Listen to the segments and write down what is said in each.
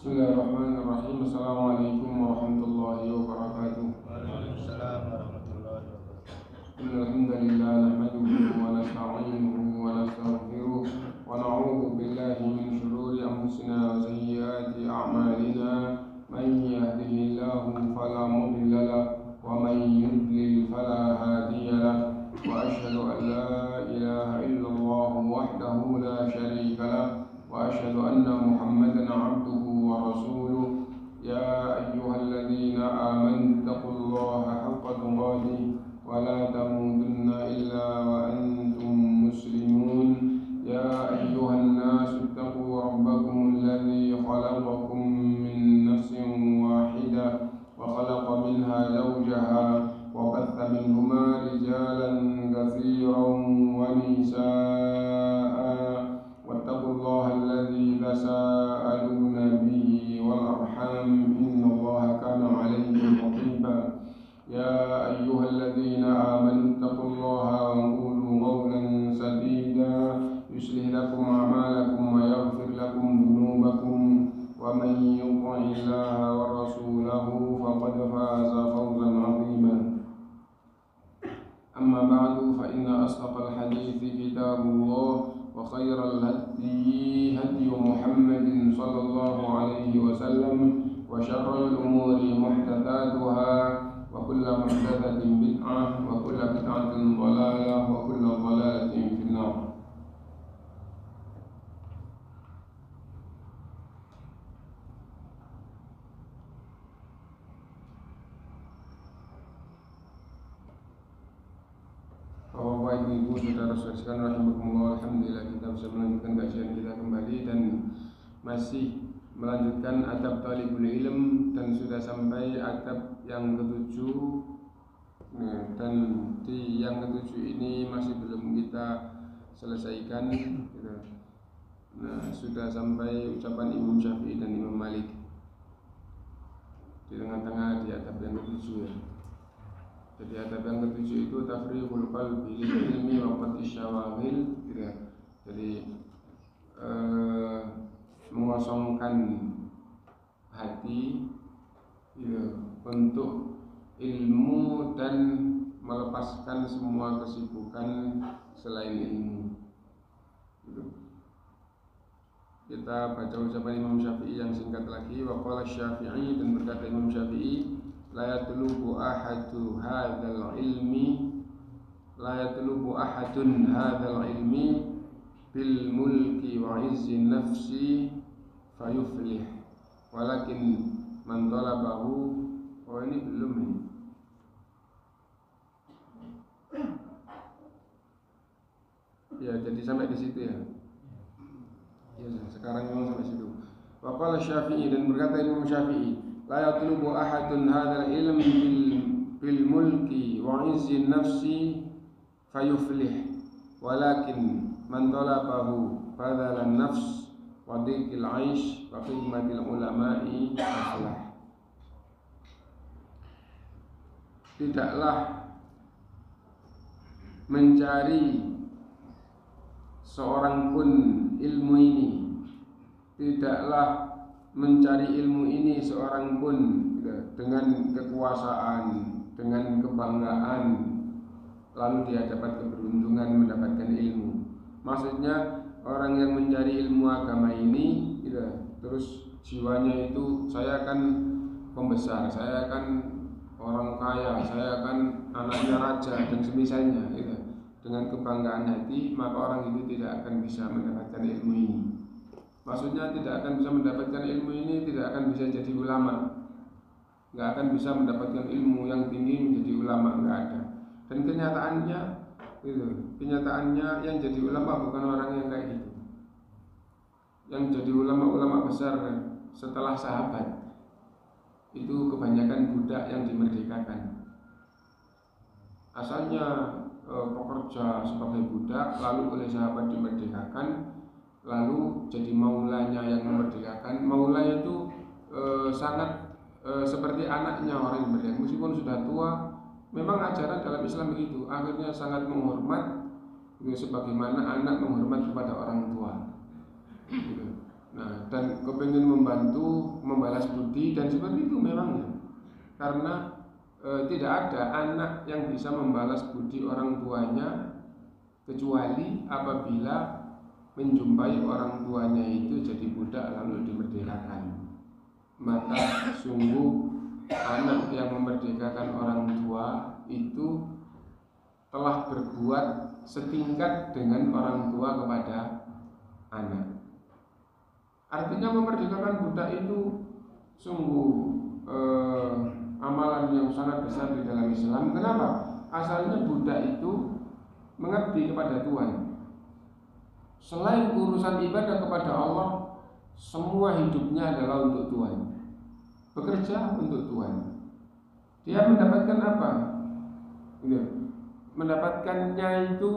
Bismillahirrahmanirrahim. Assalamualaikum warahmatullahi wabarakatuh. Waalaikumsalam warahmatullahi wabarakatuh. Innal hamdalillah nahmaduhu wa nasta'inuhu wa nastaghfiruh wa na'udzu billahi min shururi anfusina wa sayyiati a'malina. Man yahdihillahu fala mudilla lahu wa man yudlil fala hadiya lahu. Wa asyhadu an la ilaha illallah wahdahu la syarika lahu wa asyhadu anna Muhammadan 'abduhu wa rasuluh. Ya ayyuhalladzina amanu taqullaha haqqa tuqatih wa la tamutunna illa wa antum muslimun. Ya ayyuhan nasu taqu rabbakum alladzi khalaqakum min nafsin wahidah wa khalaqa minha zawjaha wa batha minhuma rijalan katsiran wa nisaa'a. wattaqullaha alladzi tasaaluna bihi wal arham innallaha kana 'alaykum raqiba. Ya ayyuhalladzina amanu taqullaha wa qulu qawlan sadida yuslih lakum a'malakum wa yaghfir lakum dhunubakum wa man yuti'illaha wa rasulahu faqad faza fawzan 'azima. Amma ba'du, fa inna asdaqal hadithi kitabullah wa khairal hadi hadi Muhammadin sallallahu alaihi wasallam wa syarrul umuri muhdatsatuha wa kullu muhdatsatin bid'ah wa kullu bid'atin dhalalah wa kullu dhalalatin finnar. Bapak Ibu saudara saudara rahimakumullah, alhamdulillah kita bisa melanjutkan kajian kita kembali dan masih melanjutkan adab talibul ilm dan sudah sampai adab yang ketujuh. Dan di yang ketujuh ini masih belum kita selesaikan. Sudah sampai ucapan Imam Syafi'i dan Imam Malik di tengah-tengah di adab yang ketujuh ya. Jadi adab yang ketujuh itu tafriqul qalbi lil ilmi wa qatish syawagil gitu ya. Jadi mengosongkan hati gitu, untuk ilmu dan melepaskan semua kesibukan selain ilmu gitu. Kita baca ucapan Imam Syafi'i yang singkat lagi. Wa qala Syafi'i, dan berkata Imam Syafi'i, la yatlubu ahadun hadzal ilmi bil mulki wa izzi nafsi fayuflih, walakin man talabahu. Oh ini belum ini. Ya, jadi sampai di situ ya. Ya, sekarang memang sampai situ. Wa qala Syafi'i, dan berkata Imam Syafi'i, la yatlubu ahadun hadzal ilm bil mulki wa izzi nafsi fayuflih, walakin man talabahu fadhalan nafs wa dhiqil aish wa khidmatil ulama'i aflah. Tidaklah mencari seorang pun ilmu ini, tidaklah mencari ilmu ini seorang pun dengan kekuasaan, dengan kebanggaan, lalu dia dapat keberuntungan mendapatkan ilmu. Maksudnya orang yang mencari ilmu agama ini terus jiwanya itu, saya akan pembesar, saya akan orang kaya, saya akan anaknya raja dan semisalnya dengan kebanggaan hati, maka orang itu tidak akan bisa mendapatkan ilmu ini. Maksudnya tidak akan bisa mendapatkan ilmu ini, tidak akan bisa jadi ulama, nggak akan bisa mendapatkan ilmu yang tinggi menjadi ulama, nggak ada. Dan kenyataannya yang jadi ulama bukan orang yang kayak gitu. Yang jadi ulama besar setelah sahabat itu kebanyakan budak yang dimerdekakan. Asalnya pekerja sebagai budak, lalu oleh sahabat dimerdekakan, lalu jadi maulanya yang memerdekakan. Maula itu sangat seperti anaknya orang yang merdeka, meskipun sudah tua. Memang ajaran dalam Islam begitu, akhirnya sangat menghormat sebagaimana anak menghormat kepada orang tua gitu. Nah, dan kepengen membantu membalas budi dan seperti itu memangnya. Karena tidak ada anak yang bisa membalas budi orang tuanya kecuali apabila menjumpai orang tuanya itu jadi budak lalu dimerdekakan. Maka sungguh anak yang memerdekakan orang tua itu telah berbuat setingkat dengan orang tua kepada anak. Artinya memerdekakan budak itu sungguh amalan yang sangat besar di dalam Islam. Kenapa? Asalnya budak itu mengabdi kepada Tuhan. Selain urusan ibadah kepada Allah, semua hidupnya adalah untuk Tuhan. Bekerja untuk Tuhan. Dia mendapatkan apa? Mendapatkannya itu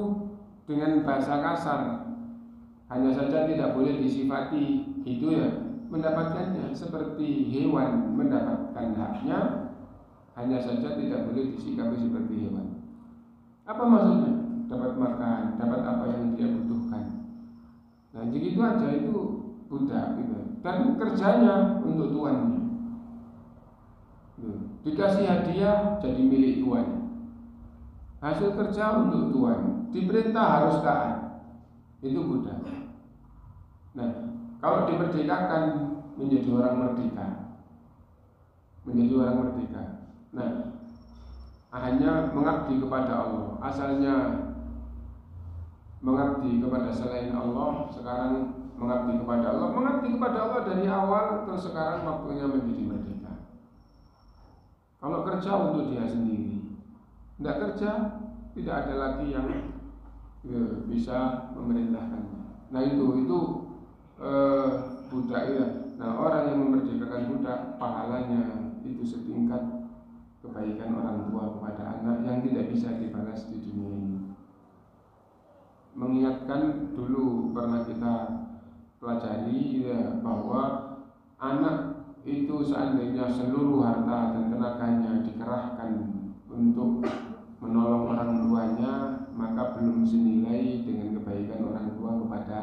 dengan bahasa kasar. Hanya saja tidak boleh disifati itu ya. Mendapatkannya seperti hewan mendapatkan haknya, hanya saja tidak boleh disikapi seperti hewan. Apa maksudnya? Dapat makan, dapat apa yang dia butuhkan. Nah, jadi itu aja itu budak gitu. Dan kerjanya untuk tuannya. Dikasih hadiah jadi milik tuan. Hasil kerja untuk tuan. Diperintah harus taat. Itu budak. Nah, kalau dimerdekakan menjadi orang merdeka. Menjadi orang merdeka. Nah, hanya mengabdi kepada Allah. Asalnya mengabdi kepada selain Allah, sekarang mengabdi kepada Allah. Mengabdi kepada Allah dari awal, terus sekarang waktunya menjadi merdeka. Kalau kerja untuk dia sendiri, tidak kerja, tidak ada lagi yang bisa memerintahkannya. Nah itu budak ya. Nah orang yang memerdekakan budak, pahalanya itu setingkat kebaikan orang tua kepada anak yang tidak bisa dibalas di dunia ini. Mengingatkan dulu pernah kita pelajari ya, bahwa anak itu seandainya seluruh harta dan tenaganya dikerahkan untuk menolong orang tuanya, maka belum senilai dengan kebaikan orang tua kepada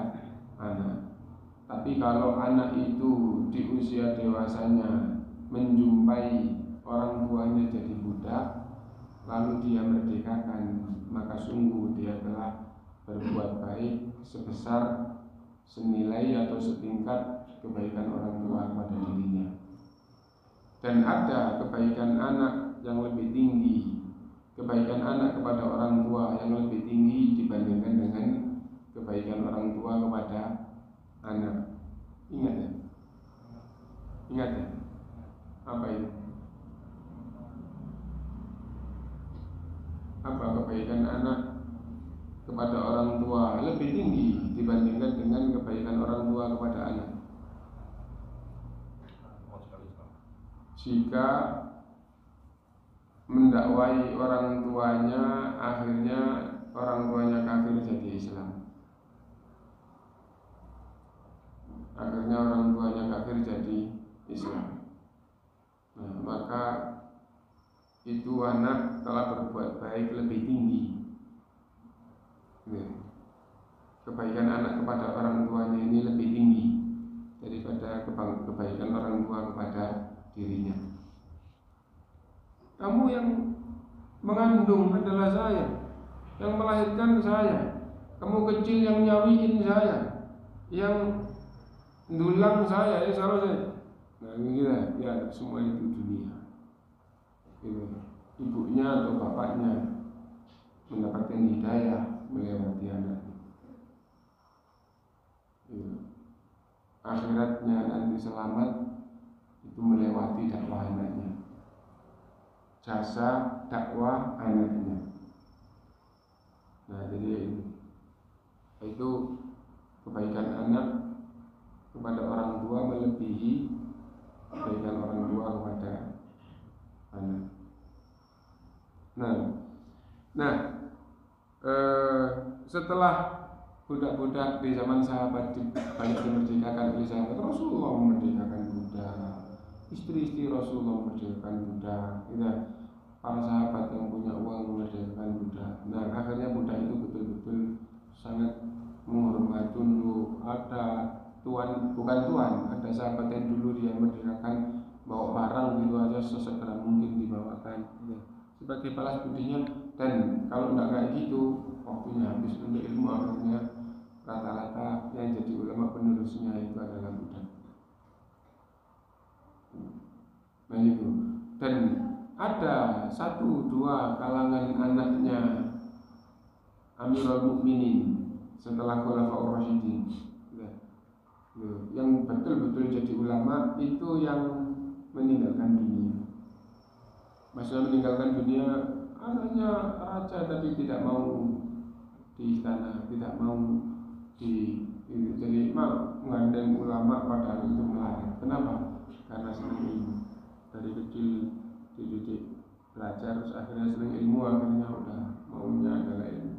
anak. Tapi kalau anak itu di usia dewasanya menjumpai orang tuanya jadi budak, lalu dia merdekakan, maka sungguh dia telah berbuat baik sebesar senilai atau setingkat kebaikan orang tua pada dirinya. Dan ada kebaikan anak yang lebih tinggi, kebaikan anak kepada orang tua yang lebih tinggi dibandingkan dengan kebaikan orang tua kepada anak. Ingat ya? Ingat ya? Apa itu? Apa kebaikan anak kepada orang tua lebih tinggi dibandingkan dengan kebaikan orang tua kepada anak? Jika mendakwai orang tuanya, akhirnya orang tuanya kafir jadi Islam. Akhirnya orang tuanya kafir jadi Islam. Nah, maka itu anak telah berbuat baik lebih tinggi. Kebaikan anak kepada orang tuanya ini lebih tinggi daripada kebaikan orang tua kepada dirinya. Kamu yang mengandung adalah saya, yang melahirkan saya. Kamu kecil yang nyawiin saya, yang dulang saya, ya salah saya. Nah ini ya semua itu dunia. Ibunya atau bapaknya mendapatkan hidayah melewati anak. Akhiratnya nanti selamat itu melewati dakwah anaknya, jasa dakwah anaknya. Nah jadi itu kebaikan anak kepada orang tua melebihi kebaikan orang tua kepada anak. Nah, setelah budak-budak di zaman sahabat banyak dimerdekakan oleh sahabat, Rasulullah memerdekakan budak, istri-istri Rasulullah memerdekakan budak, para sahabat yang punya uang memerdekakan budak. Nah, akhirnya budak itu betul-betul sangat menghormat, tunduk, adat, tuan, bukan tuan, ada sahabat yang dulu dia merdekakan, bawa barang gitu aja sesegera mungkin dibawakan ya. Sebagai balas budinya. Dan kalau enggak kayak gitu, waktunya habis untuk ilmu, akhirnya rata-rata yang jadi ulama penerusnya itu adalah budak. Nah itu. Dan ada 1-2 kalangan anaknya Amirul Mukminin setelah Khulafaur Rasyidin yang betul-betul jadi ulama itu yang meninggalkan dunia. Maksudnya meninggalkan dunia, anaknya raja tapi tidak mau di istana, tidak mau jadi mengandeng ulama padahal itu melarang. Kenapa? Karena senang ilmu. Dari kecil dididik belajar, terus akhirnya senang ilmu, akhirnya udah maunya adalah ilmu.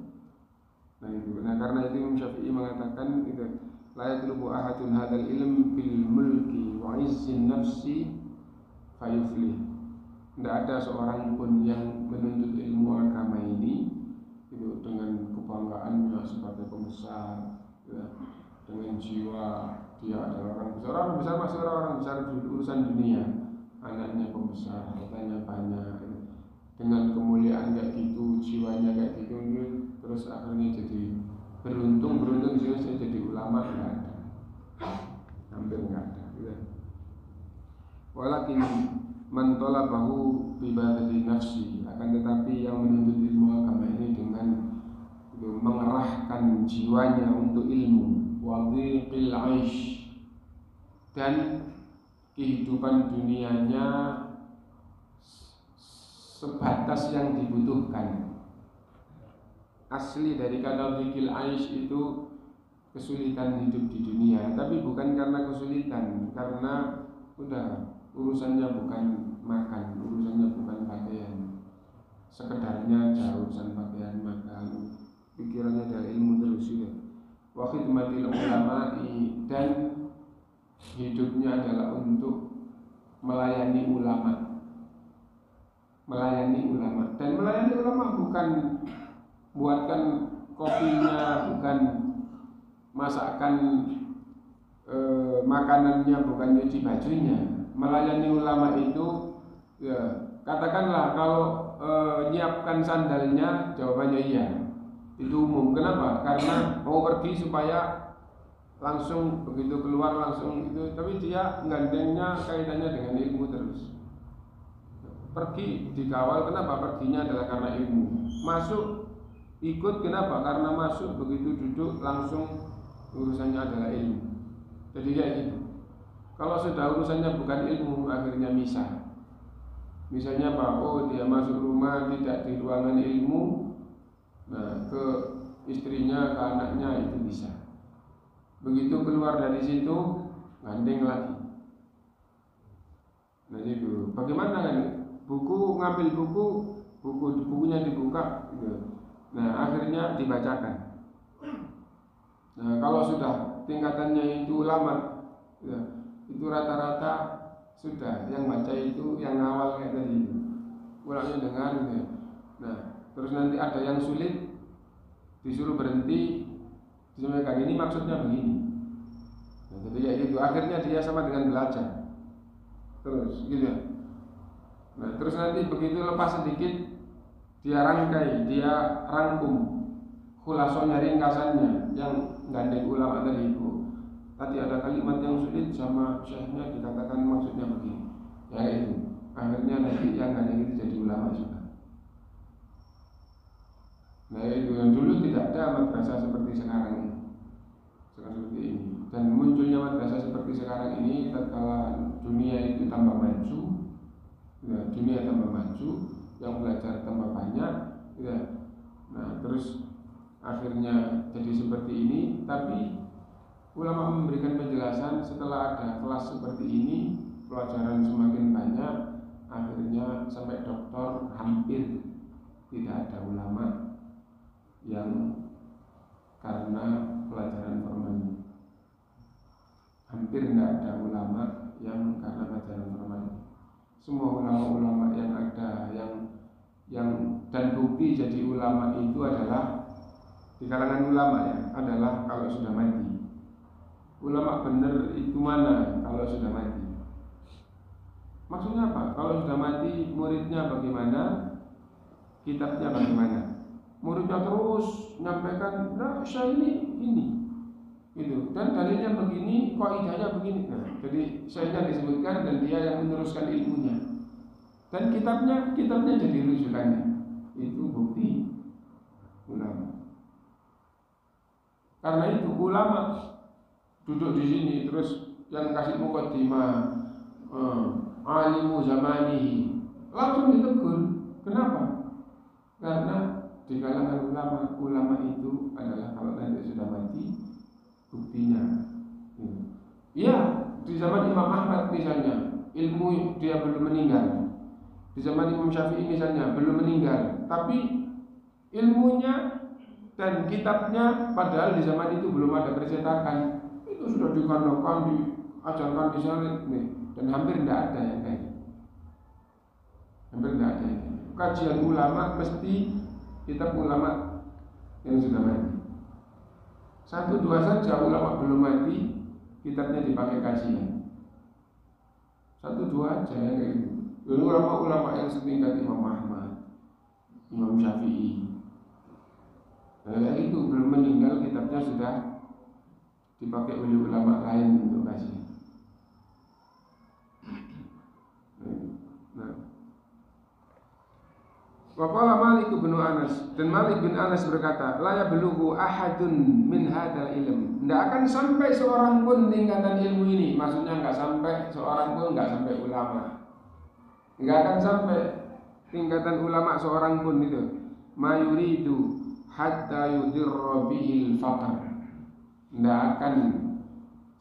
Nah itu. Nah karena itu Imam Syafi'i mengatakan itu, la yatlubu ahadun hadzal ilm bil mulki wa izzin nafsi fayuflih. Tidak ada seorang pun yang menuntut ilmu agama ini itu dengan kebanggaannya sebagai pembesar ya, dengan jiwa dia adalah orang besar. Orang besar masih orang besar di urusan dunia, anaknya pembesar, hartanya banyak ya. Dengan kemuliaan kayak gitu, jiwanya kayak gitu, terus akhirnya jadi beruntung juga saya jadi ulama, enggak ada, hampir enggak ada ya. Walakin man talabahu bi badli nafsi, akan tetapi yang menuntut ilmu agama ini dengan mengerahkan jiwanya untuk ilmu, wadhiqil aish, dan kehidupan dunianya sebatas yang dibutuhkan. Asli dari kata dhiqil aish itu kesulitan hidup di dunia, tapi bukan karena kesulitan, karena udah urusannya bukan makan, urusannya bukan pakaian, sekedarnya jauh urusan pakaian, makan, pikirannya dari ilmu terus ya. Wa khidmatil ulama'i, dan hidupnya adalah untuk melayani ulama. Melayani ulama. Dan melayani ulama bukan buatkan kopinya, bukan masakan makanannya, bukan nyuci bajunya. Melayani ulama itu ya, katakanlah kalau nyiapkan sandalnya, jawabannya iya. Itu umum. Kenapa? Karena mau pergi supaya langsung begitu keluar langsung itu, tapi dia gandengnya kaitannya dengan ilmu terus. Pergi dikawal, kenapa? Perginya adalah karena ilmu. Masuk ikut, kenapa? Karena masuk begitu duduk langsung urusannya adalah ilmu. Jadi kayak gitu. Kalau sudah urusannya bukan ilmu, akhirnya misah. Misalnya apa? Oh, dia masuk rumah tidak di ruangan ilmu, nah ke istrinya, ke anaknya itu bisa. Begitu keluar dari situ, gandeng lagi. Nah itu bagaimana kan? Buku, ngambil bukunya dibuka gitu. Nah akhirnya dibacakan. Nah kalau sudah tingkatannya itu ulama ya, itu rata-rata sudah yang baca itu yang awal kayak tadi, ulangnya dengar gitu. Nah terus nanti ada yang sulit, disuruh berhenti, disampaikan ini maksudnya begini. Nah, jadi kayak gitu, akhirnya dia sama dengan belajar terus gitu ya. Nah terus nanti begitu lepas sedikit, dia rangkai, dia rangkum khulasonya, ringkasannya yang gandeng ulama tadi itu. Tadi ada kalimat yang sulit sama syekhnya dikatakan maksudnya begini. Ya itu. Akhirnya nanti yang gandeng itu jadi ulama juga. Nah itu yang dulu tidak ada madrasah seperti sekarang ini. Seperti ini. Dan munculnya madrasah seperti sekarang ini tatkala dunia itu tambah maju. Ya, dunia tambah maju, yang belajar tambah banyak, ya. Nah terus akhirnya jadi seperti ini. Tapi ulama memberikan penjelasan setelah ada kelas seperti ini, pelajaran semakin banyak, akhirnya sampai doktor hampir tidak ada ulama yang karena pelajaran formal. Hampir tidak ada ulama yang karena pelajaran formal. Semua ulama-ulama yang ada, yang dan bukti jadi ulama itu adalah di kalangan ulama ya, adalah kalau sudah mati. ulama benar itu mana kalau sudah mati? Maksudnya apa? Kalau sudah mati, muridnya bagaimana? Kitabnya bagaimana? Muridnya terus menyampaikan, nah saya ini gitu. Dan dalilnya begini, kaidahnya begini. Nah, jadi saya disebutkan dan dia yang meneruskan ilmunya. Dan kitabnya jadi rujukannya. Itu bukti ulama. Karena itu ulama duduk di sini terus yang kasih mukaddimah alimu zamanihi langsung ditegur. Kenapa? Karena di kalangan ulama itu adalah kalau nanti sudah mati buktinya. Iya, di zaman Imam Ahmad misalnya ilmu dia belum meninggal. Di zaman Imam Syafi'i misalnya belum meninggal, tapi ilmunya dan kitabnya padahal di zaman itu belum ada percetakan, itu sudah dikandalkan, diajarkan di sana nih, dan hampir tidak ada yang kayak gitu. Hampir tidak ada yang kayak gitu. Kajian ulama mesti kitab ulama yang sudah mati. 1-2 saja ulama belum mati, kitabnya dipakai kajian. 1-2 aja yang kayak gitu. Dulu ulama-ulama yang setingkat Imam Ahmad, Imam Syafi'i, nah, itu belum meninggal, kitabnya sudah dipakai oleh ulama lain untuk kajian. Nah, waqala Malik bin Anas, dan Malik bin Anas berkata, la yablughu ahadun min hadzal ilm. Tidak akan sampai seorang pun tingkatan ilmu ini, maksudnya enggak sampai seorang pun, enggak sampai ulama. Enggak akan sampai tingkatan ulama seorang pun itu. Mayuridu hatta yudirra bihil faqr. Tidak akan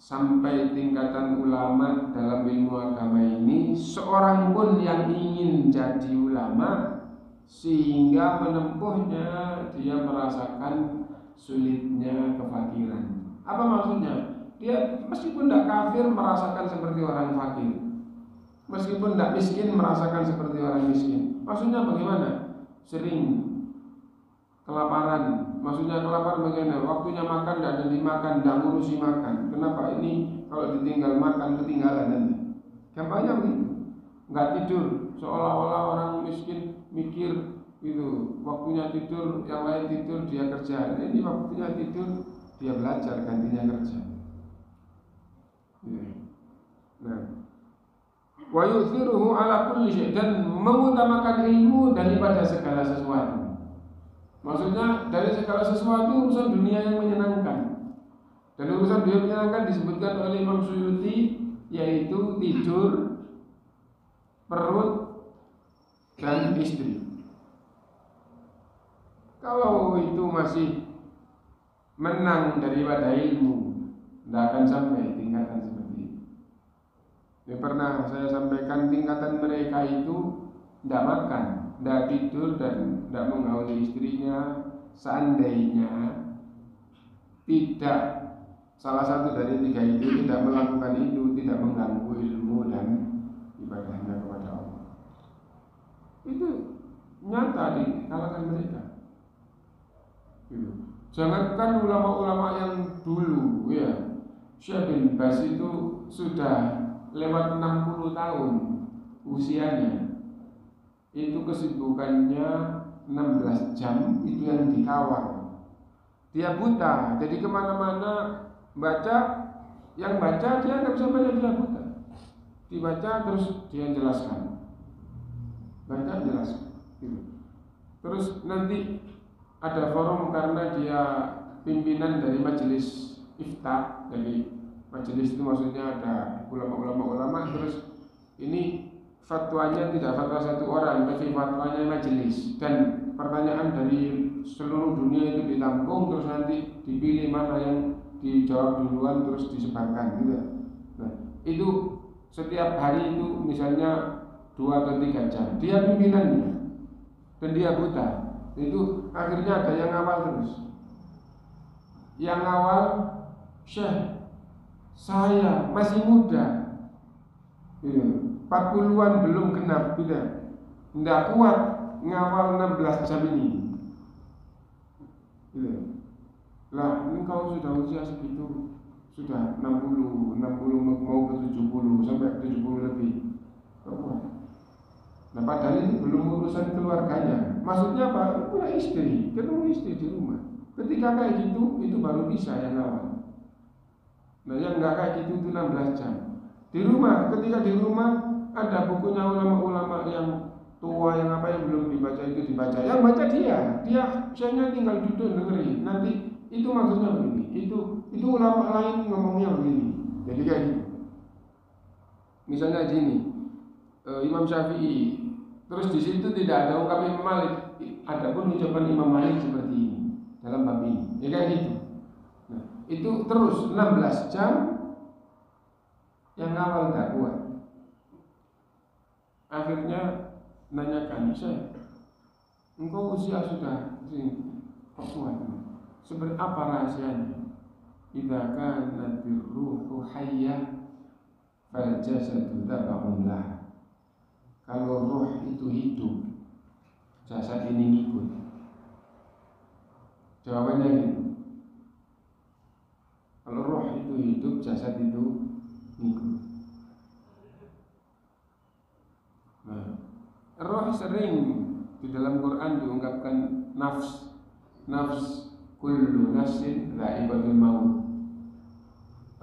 sampai tingkatan ulama dalam ilmu agama ini seorang pun yang ingin jadi ulama sehingga menempuhnya dia merasakan sulitnya kefakiran. Apa maksudnya? Dia meskipun tidak kafir merasakan seperti orang fakir, meskipun tidak miskin merasakan seperti orang miskin. Maksudnya bagaimana? Sering kelaparan. Maksudnya kelaparan bagaimana? Waktunya makan tidak ada dimakan, tidak ngurusi makan. Kenapa? Ini kalau ditinggal makan ketinggalan nanti. Gampangnya begitu. Nggak tidur, seolah-olah orang miskin mikir itu waktunya tidur, yang lain tidur dia kerja. Ini waktunya tidur dia belajar, gantinya kerja. Nah, wa yuthiruhu ala kulli syai', dan mengutamakan ilmu daripada segala sesuatu. Maksudnya dari segala sesuatu urusan dunia yang menyenangkan. Dan urusan dunia yang menyenangkan disebutkan oleh Imam Suyuti, yaitu tidur, perut, dan istri. Kalau itu masih menang daripada ilmu, tidak akan sampai tingkatan seperti itu. Ini pernah saya sampaikan, tingkatan mereka itu tidak makan, tidak tidur, dan tidak menggauli istrinya. Seandainya tidak salah satu dari 3 itu tidak melakukan itu, tidak mengganggu ilmu dan ibadahnya kepada Allah, itu nyata di kalangan mereka. Jangankan ulama-ulama yang dulu, ya, Syekh bin Baz itu sudah lewat 60 tahun usianya. Itu kesibukannya 16 jam itu yang dikawal. Dia buta, jadi kemana-mana baca, yang baca dia nggak bisa baca, dia buta. Dibaca terus dia jelaskan, baca jelaskan. Terus nanti ada forum karena dia pimpinan dari majelis ifta. Jadi majelis itu maksudnya ada ulama-ulama, terus ini fatwanya tidak fatwa satu orang, tapi fatwanya majelis, dan pertanyaan dari seluruh dunia itu ditampung, terus nanti dipilih mana yang dijawab duluan terus disebarkan gitu. Nah, itu setiap hari itu misalnya 2 atau 3 jam dia pimpinannya dan dia buta. Itu akhirnya ada yang awal terus. Yang awal, Syekh, saya masih muda, 40-an belum genap, tidak kuat ngawal 16 jam ini. Lah, ini kalau sudah usia segitu, sudah 60 mau ke 70 sampai 70 lebih. Nah padahal itu belum urusan keluarganya. Maksudnya apa? Punya istri, ketemu istri di rumah. Ketika kayak gitu, itu baru bisa yang awal. Nah yang nggak kayak gitu itu 16 jam. Di rumah, ketika di rumah ada bukunya ulama-ulama yang tua yang apa yang belum dibaca itu dibaca. Yang baca dia misalnya tinggal duduk dengerin. Nanti itu maksudnya begini. Itu ulama lain ngomongnya begini. Jadi kayak gitu. Misalnya gini. Imam Syafi'i, terus di situ tidak ada ungkapan Imam Malik, adapun ucapan Imam Malik seperti ini dalam bab ini, ya kayak gitu. Nah, itu terus 16 jam yang awal tak kuat. Akhirnya nanyakan saya, engkau usia sudah kuat, seperti apa rahasianya? Idza kanat ruhu hayyah fal jasadu tab'un lah. Kalau roh itu hidup, jasad ini ngikut. Jawabannya gitu. Kalau roh itu hidup, jasad itu ngikut. Nah, roh sering di dalam Quran diungkapkan nafs kullu nafsin dha'iqatul maut.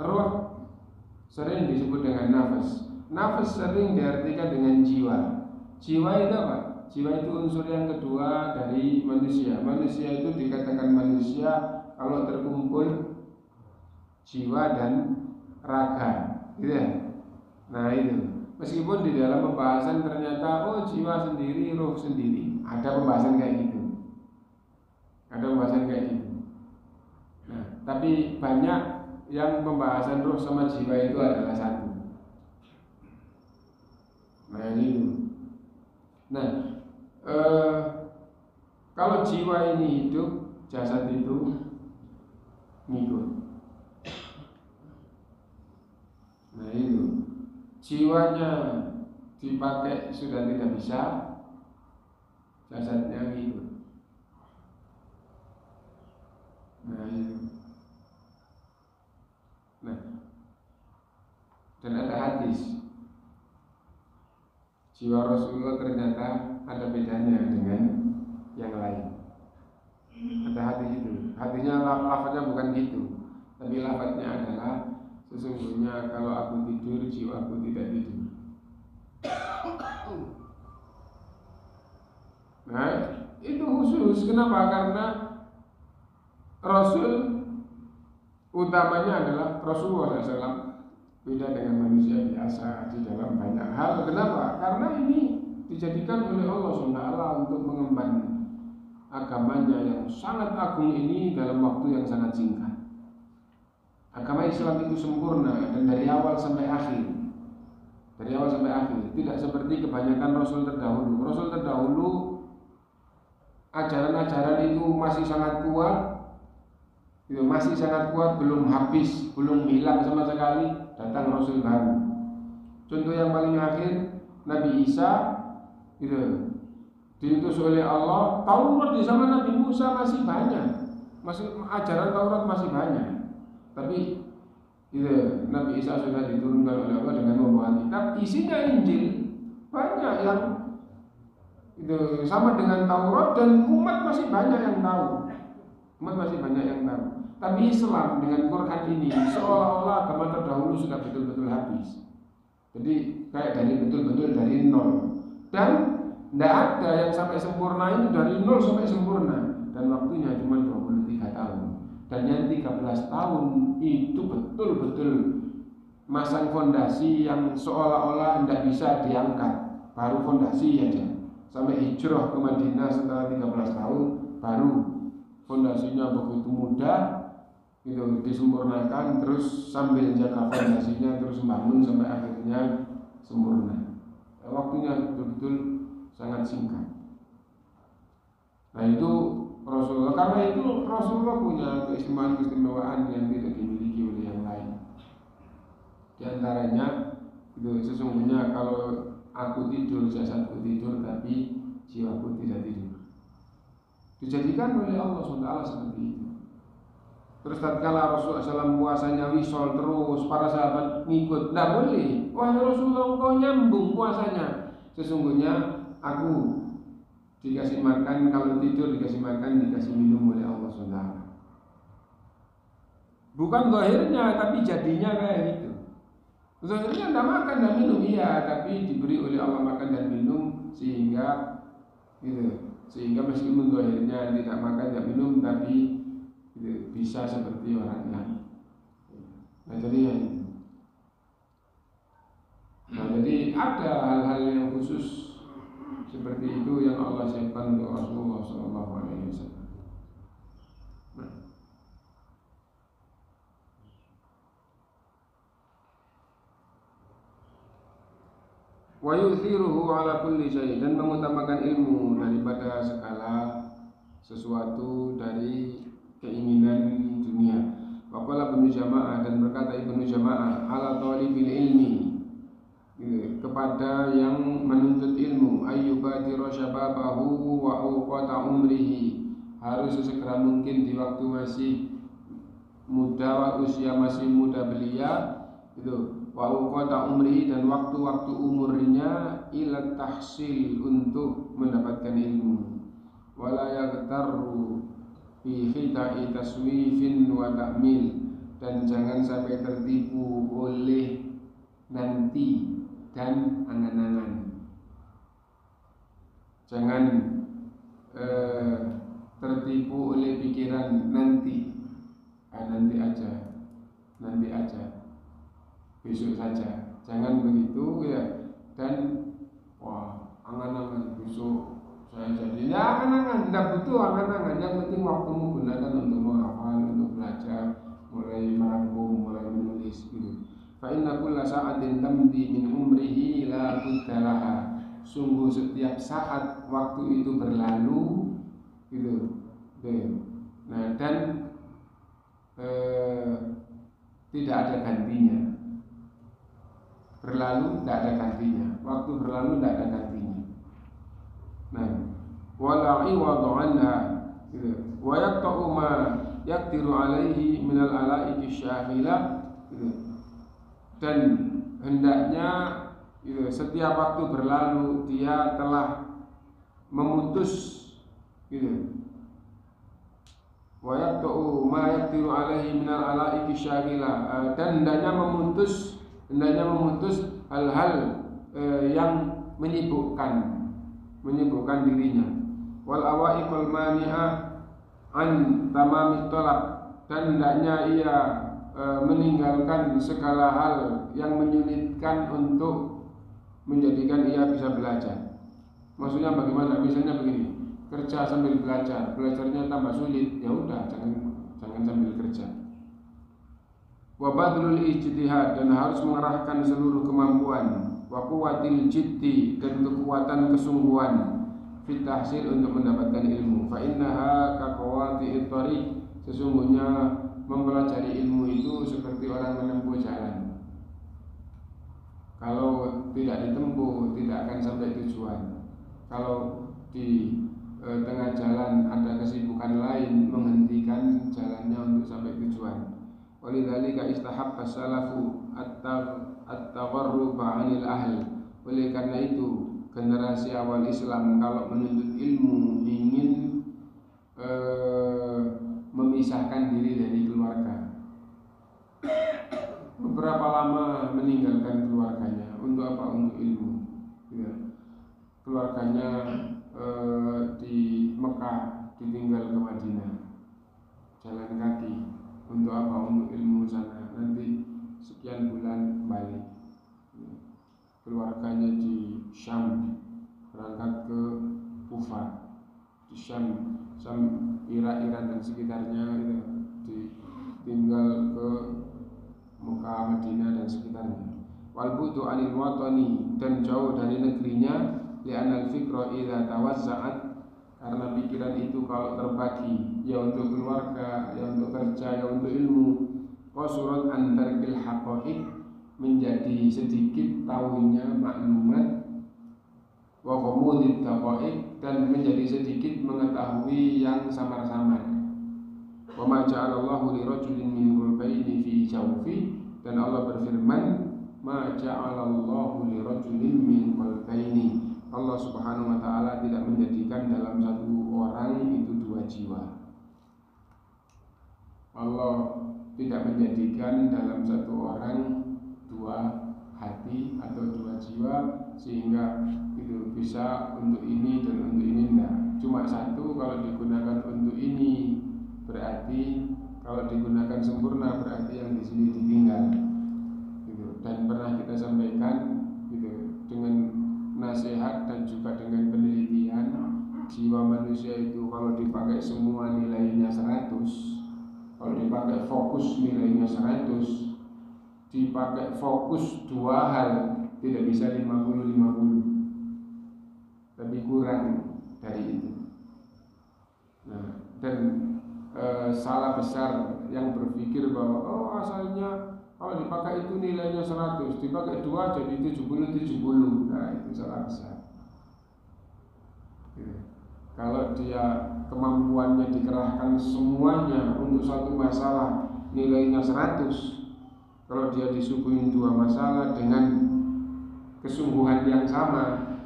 Roh sering disebut dengan nafas. Nafas sering diartikan dengan jiwa. Jiwa itu apa? Jiwa itu unsur yang kedua dari manusia. Manusia itu dikatakan manusia kalau terkumpul jiwa dan raga, gitu ya. Nah itu. Meskipun di dalam pembahasan ternyata jiwa sendiri, roh sendiri. Ada pembahasan kayak gitu. Nah, tapi banyak yang pembahasan roh sama jiwa itu adalah satu. Nah itu. Nah, kalau jiwa ini hidup, jasad itu ngikut. Nah itu. Jiwanya dipakai sudah tidak bisa, jasadnya ngikut. Nah itu. Nah, dan ada hadis. Jiwa Rasulullah ternyata ada bedanya dengan yang lain. Ada hadis itu. Hadisnya lafaznya bukan gitu, tapi lafaznya adalah sesungguhnya kalau aku tidur, jiwaku tidak tidur. Nah, itu khusus. Kenapa? Karena Rasul utamanya adalah Rasulullah SAW. Beda dengan manusia biasa di dalam banyak hal. Kenapa? Karena ini dijadikan oleh Allah SWT untuk mengemban agamanya yang sangat agung ini dalam waktu yang sangat singkat. Agama Islam itu sempurna dan dari awal sampai akhir. Dari awal sampai akhir. Tidak seperti kebanyakan Rasul terdahulu. Rasul terdahulu ajaran-ajaran itu masih sangat kuat. Masih sangat kuat, belum habis, belum hilang sama sekali. Datang Rasul baru. Contoh yang paling akhir, Nabi Isa diutus oleh Allah. Taurat di zaman Nabi Musa masih banyak, ajaran Taurat masih banyak. Tapi Nabi Isa sudah diturunkan oleh Allah dengan membawa kitab, isinya Injil. Banyak yang sama dengan Taurat dan umat masih banyak yang tahu. Tapi Islam dengan Quran ini seolah-olah agama terdahulu sudah betul-betul habis. Jadi kayak betul-betul dari nol. Dan tidak ada yang sampai sempurna itu dari nol sampai sempurna. Dan waktunya cuma 23 tahun. Dan yang 13 tahun itu betul-betul masang fondasi yang seolah-olah tidak bisa diangkat. Baru fondasi aja. Sampai hijrah ke Madinah setelah 13 tahun baru fondasinya begitu mudah. Disempurnakan, terus sambil jaga fondasinya terus membangun sampai akhirnya sempurna. Waktunya betul-betul sangat singkat. Nah itu Rasulullah, karena itu Rasulullah punya keistimewaan yang tidak dimiliki oleh yang lain. Di antaranya sesungguhnya kalau aku tidur, jasadku tidur, tapi jiwaku tidak tidur. Dijadikan oleh Allah SWT seperti itu. Terus tatkala Rasulullah SAW puasanya wisol terus, para sahabat ngikut, tidak boleh. Wahai Rasulullah, engkau nyambung puasanya. Sesungguhnya aku dikasih makan, kalau tidur dikasih makan, dikasih minum oleh Allah SWT. Bukan zahirnya, tapi jadinya kayak gitu. Zahirnya tidak makan dan minum, iya, tapi diberi oleh Allah makan dan minum sehingga gitu. Sehingga meskipun zahirnya tidak makan tidak minum, tapi gitu, bisa seperti orang lain. Nah jadi ya itu. Nah jadi ada hal-hal yang khusus seperti itu yang Allah siapkan untuk Rasulullah SAW. Nah. Wa yuthiruhu ala kulli syai, dan mengutamakan ilmu daripada segala sesuatu dari keinginan dunia. Wa qala Ibnu Jama'ah, dan berkata Ibnu Jama'ah, ala talibil ilmi, kepada yang menuntut ilmu, ayyubadira syababahu wa awqata umrihi, harus sesegera mungkin di waktu masih muda, usia masih muda belia itu, wa awqata umrihi, dan waktu-waktu umurnya, ila tahsil, untuk mendapatkan ilmu. Wala yaghtarru fi khita'i taswifin wa ta'mil, dan jangan sampai tertipu oleh nanti dan angan-angan. Jangan tertipu oleh pikiran nanti, nanti aja, besok saja. Jangan begitu ya. Dan wah, angan-angan besok saya jadi. Ya angan-angan, tidak butuh angan-angan. Yang penting waktumu gunakan untuk menghafal, untuk belajar, mulai merangkum, mulai menulis gitu. Fa inna kulla sa'atin tamdi min umrihi la buddalaha. Sungguh setiap saat waktu itu berlalu gitu. Nah dan tidak ada gantinya. Berlalu tidak ada gantinya. Waktu berlalu tidak ada gantinya. Nah, wala iwadu anha gitu. Wa yaqta'u ma yaqdiru alaihi minal alaiki syaghilah gitu. Dan hendaknya gitu, setiap waktu berlalu dia telah memutus gitu. Wa yaqta'u ma yaqdiru alaihi minal alaiki syaghilah, dan hendaknya memutus hal-hal yang menyibukkan dirinya. Wal awaiqul mani'ah an tamamit talab, dan hendaknya ia meninggalkan segala hal yang menyulitkan untuk menjadikan ia bisa belajar. Maksudnya bagaimana? Misalnya begini, kerja sambil belajar, belajarnya tambah sulit, ya udah jangan sambil kerja. Wa badlul ijtihad, dan harus mengerahkan seluruh kemampuan. Wa quwwatil jiddi, dan kekuatan kesungguhan. Fit tahsil, untuk mendapatkan ilmu. Fa innaha ka qawati'it thariq, sesungguhnya mempelajari ilmu itu seperti orang menempuh jalan. Kalau tidak ditempuh, tidak akan sampai tujuan. Kalau di tengah jalan ada kesibukan lain, menghentikan jalannya untuk sampai tujuan. Walidzalika istahabba salafu at-tagharruba 'anil ahl. Oleh karena itu, generasi awal Islam kalau menuntut ilmu ingin memisahkan diri dari keluarga. Beberapa lama meninggalkan keluarganya. Untuk apa? Untuk ilmu. Ya. Keluarganya di Mekah ditinggal ke Madinah, jalan kaki. Untuk apa? Untuk ilmu sana. Nanti sekian bulan balik. Keluarganya di Syam, berangkat ke Kufah. Di Syam, Irak dan sekitarnya itu ditinggal ke Mekah, Madinah dan sekitarnya. Wal budu anil watani, dan jauh dari negerinya. Li'anal fikra idza tawazza'at, karena pikiran itu kalau terbagi, ya untuk keluarga, ya untuk kerja, ya untuk ilmu, qasurat an tarkil haqaiq, menjadi sedikit tahunya maklumat, wa qamudit daqaiq, dan menjadi sedikit mengetahui yang samar-samar. Wa ma ja'alallahu li rajulin min qalbayni fi jawfi, dan Allah berfirman, ma ja'alallahu li rajulin min qalbayni. Allah Subhanahu wa taala tidak menjadikan dalam satu orang itu dua jiwa. Allah tidak menjadikan dalam satu orang dua hati atau dua jiwa sehingga itu bisa untuk ini dan untuk ini. Enggak, cuma satu. Kalau digunakan untuk ini berarti, kalau digunakan sempurna berarti yang di sini ditinggal gitu. Dan pernah kita sampaikan gitu, dengan nasihat dan juga dengan penelitian, jiwa manusia itu kalau dipakai semua nilainya 100, kalau dipakai fokus nilainya 100, dipakai fokus dua hal tidak bisa 50-50, tapi kurang dari itu. Nah, dan salah besar yang berpikir bahwa asalnya kalau dipakai itu nilainya 100, dipakai 2 jadi 70. Nah, itu salah besar. Kalau dia kemampuannya dikerahkan semuanya untuk satu masalah nilainya 100, kalau dia disuguhin 2 masalah dengan kesungguhan yang sama,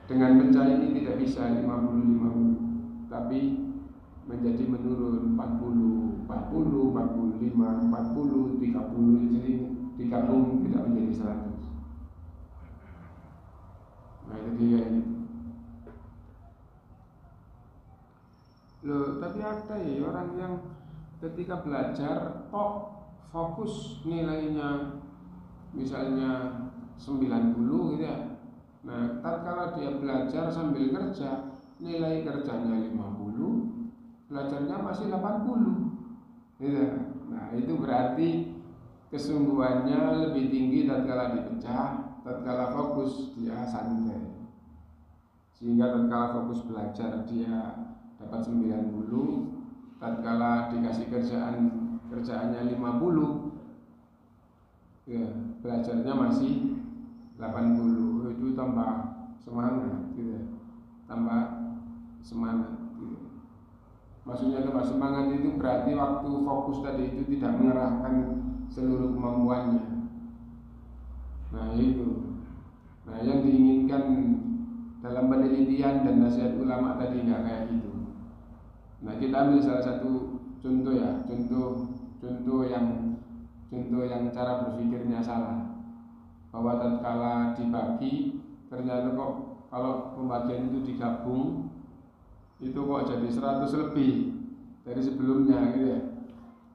dengan pecah ini tidak bisa 50-50, tapi menjadi menurun 40, 45, 40, 30, jadi digabung tidak menjadi 100. Nah, itu dia ini. Loh, tapi ada ya orang yang ketika belajar fokus nilainya misalnya 90 gitu ya. Nah, tatkala dia belajar sambil kerja, nilai kerjanya 50, belajarnya masih 80 gitu. Nah, itu berarti kesungguhannya lebih tinggi tatkala dipecah, tatkala fokus dia santai. Sehingga tatkala fokus belajar dia dapat 90, tatkala dikasih kerjaannya 50, ya, belajarnya masih 80. Itu tambah semangat gitu. Tambah semangat gitu. Maksudnya tambah semangat itu berarti waktu fokus tadi itu tidak mengerahkan seluruh kemampuannya. Nah, itu. Nah, yang diinginkan dalam penelitian dan nasihat ulama tadi nggak kayak gitu. Nah, kita ambil salah satu contoh ya, contoh yang cara berpikirnya salah. Bahwa tatkala dibagi, ternyata kok kalau pembagian itu digabung, itu kok jadi 100 lebih dari sebelumnya gitu ya.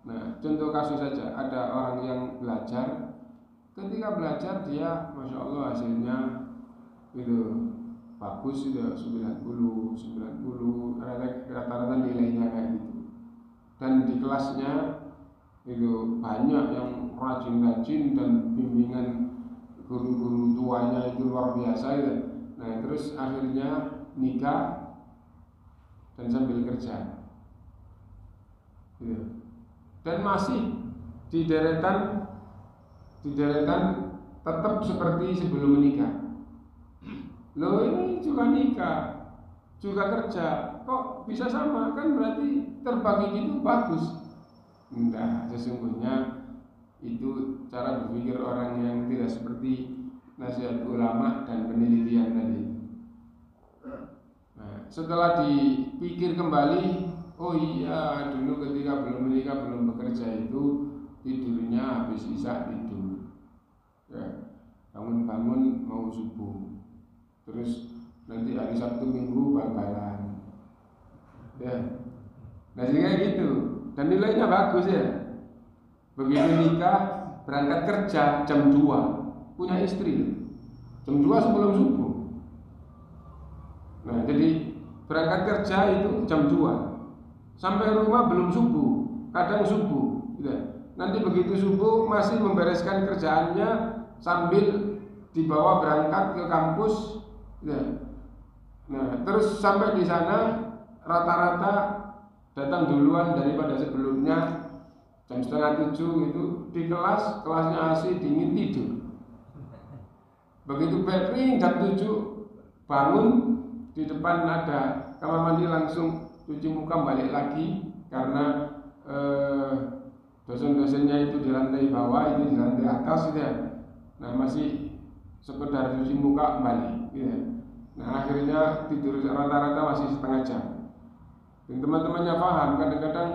Nah, contoh kasus saja, ada orang yang belajar, ketika belajar dia Masya Allah hasilnya itu bagus, itu 90, rata-rata nilainya kayak gitu. Dan di kelasnya itu banyak yang rajin-rajin dan bimbingan guru-guru tuanya itu luar biasa gitu. Nah, terus akhirnya nikah dan sambil kerja gitu. Dan masih di deretan tetap seperti sebelum menikah. Loh, ini juga nikah, juga kerja, kok bisa sama? Kan berarti terbagi gitu bagus. Enggak, sesungguhnya itu cara berpikir orang yang tidak seperti nasihat ulama dan penelitian tadi. Nah, setelah dipikir kembali, oh iya, dulu ketika belum menikah, belum bekerja itu tidurnya habis isya tidur, ya, bangun-bangun mau subuh, terus nanti hari Sabtu Minggu bal-balan, ya. Nah, sehingga gitu, dan nilainya bagus ya. Begitu nikah, berangkat kerja jam 2, punya istri jam 2 sebelum subuh. Nah, jadi berangkat kerja itu jam 2, sampai rumah belum subuh, kadang subuh gitu. Nanti begitu subuh masih membereskan kerjaannya sambil dibawa berangkat ke kampus gitu. Nah, terus sampai di sana rata-rata datang duluan daripada sebelumnya. Jam 6:30 itu di kelasnya AC dingin, tidur. Begitu bel ring jam 7 bangun, di depan ada kamar mandi, langsung cuci muka balik lagi, karena dosen-dosennya itu di lantai bawah, itu di lantai atas gitu ya. Nah masih sekedar cuci muka kembali gitu ya. Nah akhirnya tidur rata-rata masih setengah jam. Dan teman-temannya paham, kadang-kadang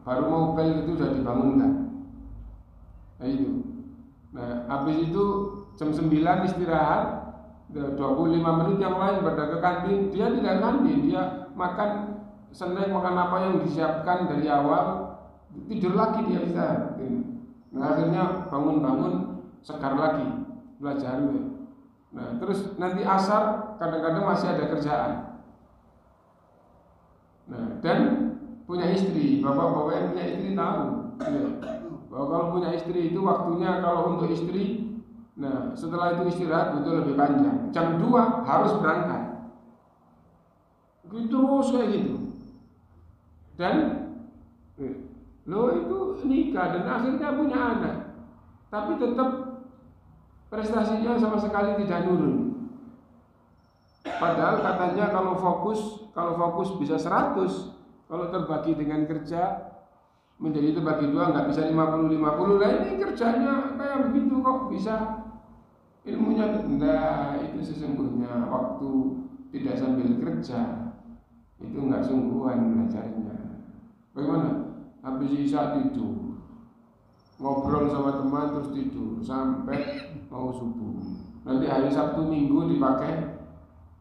baru mau bel itu sudah dibangunkan. Nah itu. Nah habis itu jam 9 istirahat, 25 menit yang lain pada ke kantin. Dia tidak kantin, dia makan snack, makan apa yang disiapkan dari awal, tidur lagi dia istirahat. Nah akhirnya bangun-bangun segar lagi belajar. Nah terus nanti asar kadang-kadang masih ada kerjaan. Nah dan punya istri, bapak-bapak yang punya istri tahu ya, bahwa kalau punya istri itu waktunya kalau untuk istri, nah setelah itu istirahat betul lebih panjang. Jam 2 harus berangkat. Gitu terus kayak gitu. Dan lo itu nikah dan akhirnya punya anak, tapi tetap prestasinya sama sekali tidak nurun. Padahal katanya kalau fokus bisa 100, kalau terbagi dengan kerja menjadi terbagi 2 nggak bisa 50-50. Lah ini kerjanya kayak begitu kok bisa ilmunya. Nah itu sesungguhnya waktu tidak sambil kerja itu nggak sungguhan belajarnya. Bagaimana? Habis isya tidur, ngobrol sama teman terus tidur sampai mau subuh. Nanti hari Sabtu Minggu dipakai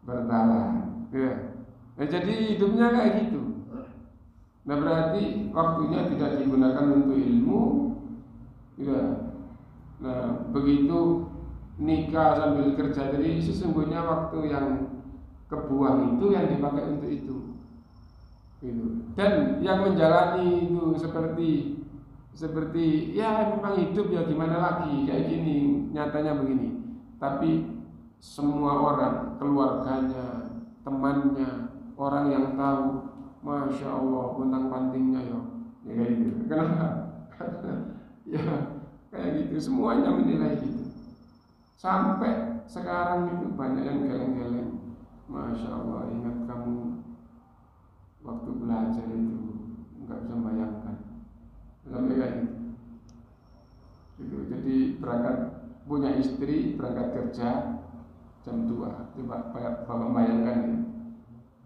berjalan. Ya. Nah, jadi hidupnya kayak gitu. Nah berarti waktunya tidak digunakan untuk ilmu. Ya. Nah begitu nikah sambil kerja, jadi sesungguhnya waktu yang kebuang itu yang dipakai untuk itu. Gitu. Dan yang menjalani itu seperti ya memang hidup ya gimana lagi kayak gini, nyatanya begini. Tapi semua orang, keluarganya, temannya, orang yang tahu, masya Allah puntang pantingnya ya kayak gitu. Kenapa? Ya kayak gitu, semuanya menilai gitu. Sampai sekarang itu banyak yang geleng-geleng. Masya Allah, ingat kamu waktu belajar itu nggak bisa membayangkan sampai kayak gitu. Jadi berangkat punya istri, berangkat kerja jam 2. Coba Bapak bayangkan ya.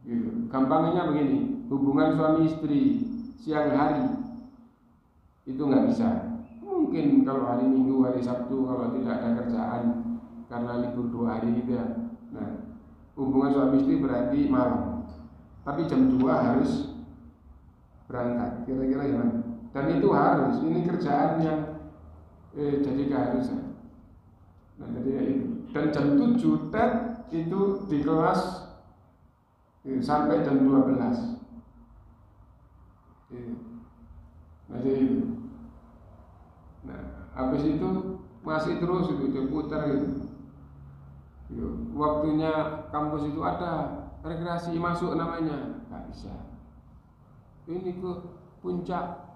Gitu. Gampangnya begini, hubungan suami istri siang hari itu nggak bisa. Mungkin kalau hari Minggu, hari Sabtu kalau tidak ada kerjaan karena libur 2 hari gitu ya. Nah, hubungan suami istri berarti malam. Tapi jam 2 harus berangkat, kira-kira gimana? Dan itu harus, ini kerjaan yang jadi keharusan. Nah jadi itu. Dan jam 7 tet itu di kelas sampai jam 12. Nah jadi itu. Nah habis itu masih terus itu diputar gitu. Waktunya kampus itu ada rekreasi masuk namanya, nggak bisa. Ini ke puncak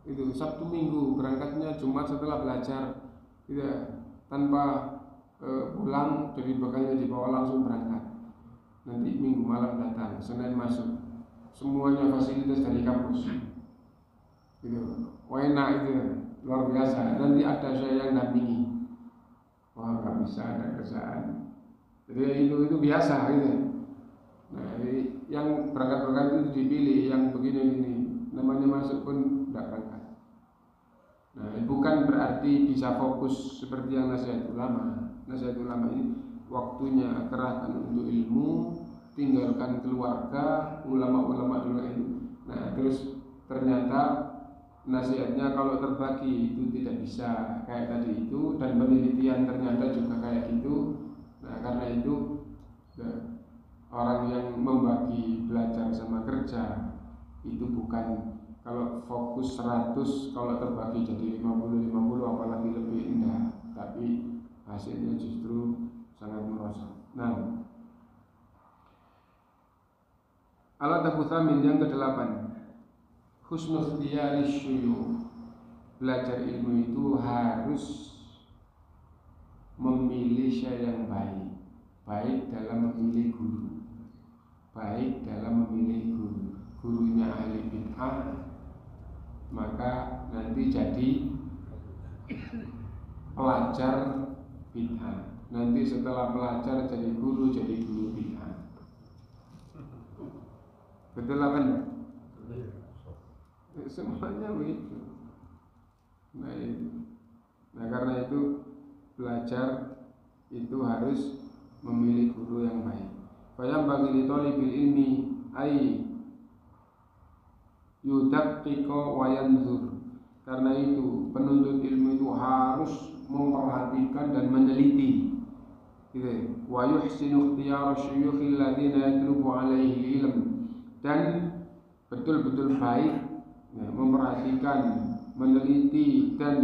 itu Sabtu Minggu, berangkatnya Jumat setelah belajar, tidak tanpa pulang, jadi bekalnya dibawa langsung berangkat. Nanti Minggu malam datang, Senin masuk, semuanya fasilitas dari kampus. Itu, enak itu, luar biasa. Nanti ada saya yang dampingi. Wah nggak bisa, ada kerjaan. Jadi itu biasa gitu. Nah, yang berangkat itu dipilih, yang begini-gini, namanya masuk pun tidak berangkat. Nah, bukan berarti bisa fokus seperti yang nasihat ulama. Nasihat ulama ini waktunya kerahkan untuk ilmu, tinggalkan keluarga, ulama-ulama dulu itu. Nah, terus ternyata nasihatnya kalau terbagi itu tidak bisa kayak tadi itu, dan penelitian ternyata juga kayak gitu. Nah, karena itu orang yang membagi belajar sama kerja itu bukan kalau fokus 100, kalau terbagi jadi 50-50 apalagi lebih indah, tapi hasilnya justru sangat merosot. Nah, alat Thamin yang ke-8, husnul ikhtiyari syuyukh. Belajar ilmu itu harus memilih syekh yang baik, baik dalam memilih guru, baik dalam memilih guru. Gurunya ahli bid'ah maka nanti jadi pelajar bid'ah. Nanti setelah pelajar jadi guru bid'ah. Betul apa enggak? Semuanya begitu. Nah karena itu belajar itu harus memilih guru yang baik. Fayam bagi li thalibil ilmi ai yudaqqiqa wa yanzur. Karena itu penuntut ilmu itu harus memperhatikan dan meneliti. Gitu. Wa yuhsinu ikhtiyar syuyukhil ladzina yatlubu alaihi ilm. Dan betul-betul baik ya, memperhatikan, meneliti dan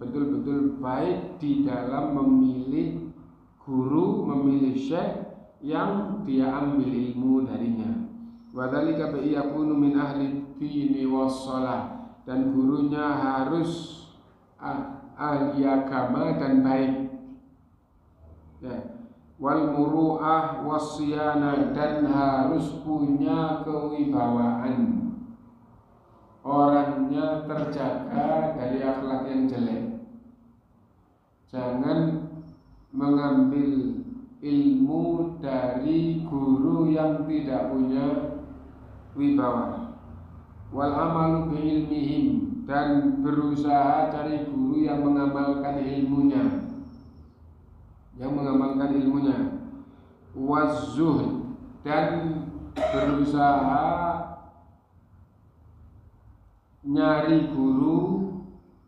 betul-betul baik di dalam memilih guru, memilih syekh yang dia ambil ilmu darinya. Wa dzalika bi yakunu min ahli dini was shalah, dan gurunya harus ahli agama dan baik. Ya. Wal muru'ah was siyana, dan harus punya kewibawaan. Orangnya terjaga dari akhlak yang jelek. Jangan mengambil ilmu dari guru yang tidak punya wibawa. Wal amalu bi ilmihim, dan berusaha cari guru yang mengamalkan ilmunya. Wazzuhd, dan berusaha nyari guru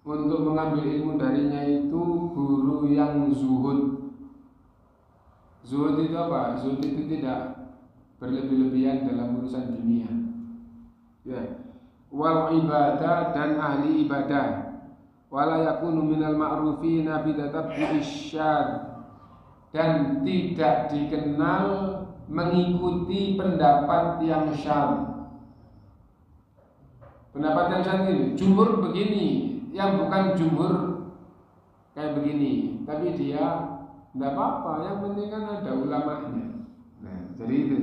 untuk mengambil ilmu darinya itu guru yang zuhud. Zuhud itu apa? Zuhud itu tidak berlebih-lebihan dalam urusan dunia. Ya. Wal ibadah, dan ahli ibadah. Wala yakunu minal ma'rufina bidatabbi isyad, dan tidak dikenal mengikuti pendapat yang syadz. Pendapat yang syadz ini, jumhur begini, yang bukan jumhur kayak begini, tapi dia tidak apa-apa, yang penting kan ada ulamanya. Nah, jadi itu.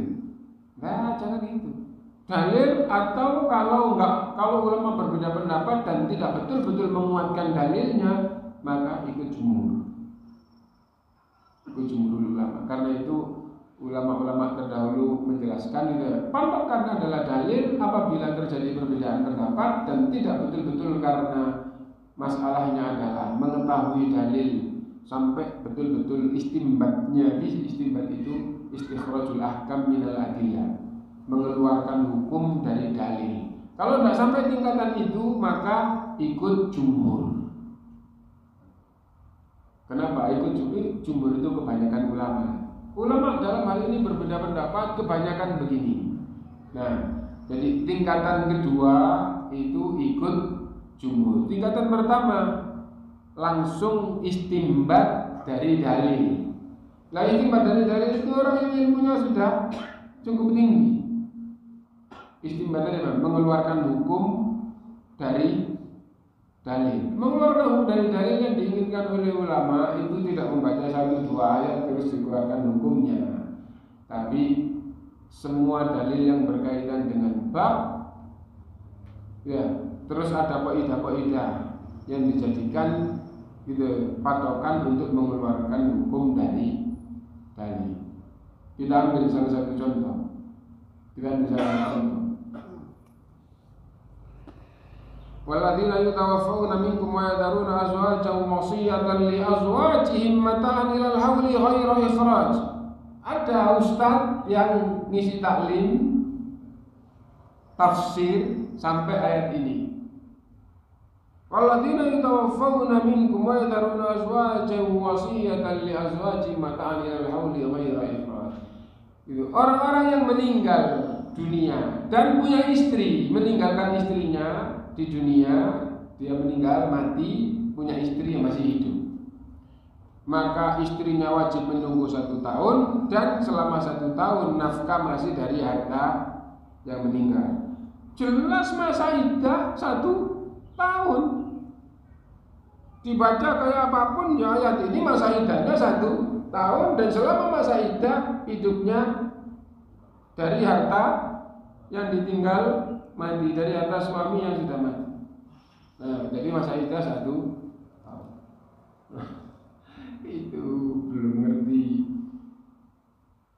Nah, jangan itu. Dalil, atau kalau ulama berbeda pendapat dan tidak betul-betul menguatkan dalilnya, maka ikut jumhur. Ikut jumhur ulama. Karena itu ulama-ulama terdahulu menjelaskan itu, patokan adalah dalil apabila terjadi perbedaan pendapat dan tidak betul-betul karena masalahnya adalah mengetahui dalil sampai betul-betul istimbatnya. Istimbat itu istikhrajul ahkam minal adillah, mengeluarkan hukum dari dalil. Kalau tidak sampai tingkatan itu, maka ikut jumhur. Kenapa ikut jumhur? Jumhur itu kebanyakan ulama. Ulama dalam hal ini berbeda pendapat, kebanyakan begini. Nah, jadi tingkatan kedua itu ikut jumhur. Tingkatan pertama langsung istimbat dari dalil. Nah, istimbat dari dalil itu orang yang ilmunya sudah cukup tinggi. Istimbat dari mengeluarkan hukum dari dalil. Mengeluarkan hukum dari dalil yang diinginkan oleh ulama itu tidak membaca 1-2 ayat terus dikeluarkan hukumnya, tapi semua dalil yang berkaitan dengan bab, ya, terus ada kaidah-kaidah yang dijadikan gitu patokan untuk mengeluarkan hukum dari dalil. Kita ambil salah satu contoh. Walladzina yutawaffawna minkum wa yadharuna azwajan wasiyatan li azwajihim mata'an ilal hauli ghaira ikhraj. Ada ustaz yang ngisi taklim tafsir sampai ayat ini. Walladzina yutawaffawna minkum wa yadharuna azwajan wasiyatan li azwajihim mata'an ilal hauli ghaira ikhraj. Itu orang-orang yang meninggal dunia dan punya istri, meninggalkan istrinya di dunia, dia meninggal mati, punya istri yang masih hidup, maka istrinya wajib menunggu 1 tahun, dan selama 1 tahun nafkah masih dari harta yang meninggal. Jelas masa iddah 1 tahun. Dibaca kayak apapun ya ayat ini, masa iddahnya 1 tahun, dan selama masa iddah hidupnya dari harta yang ditinggal mati, dari harta suami yang sudah mati. Jadi masa iddah 1 tahun. Itu belum ngerti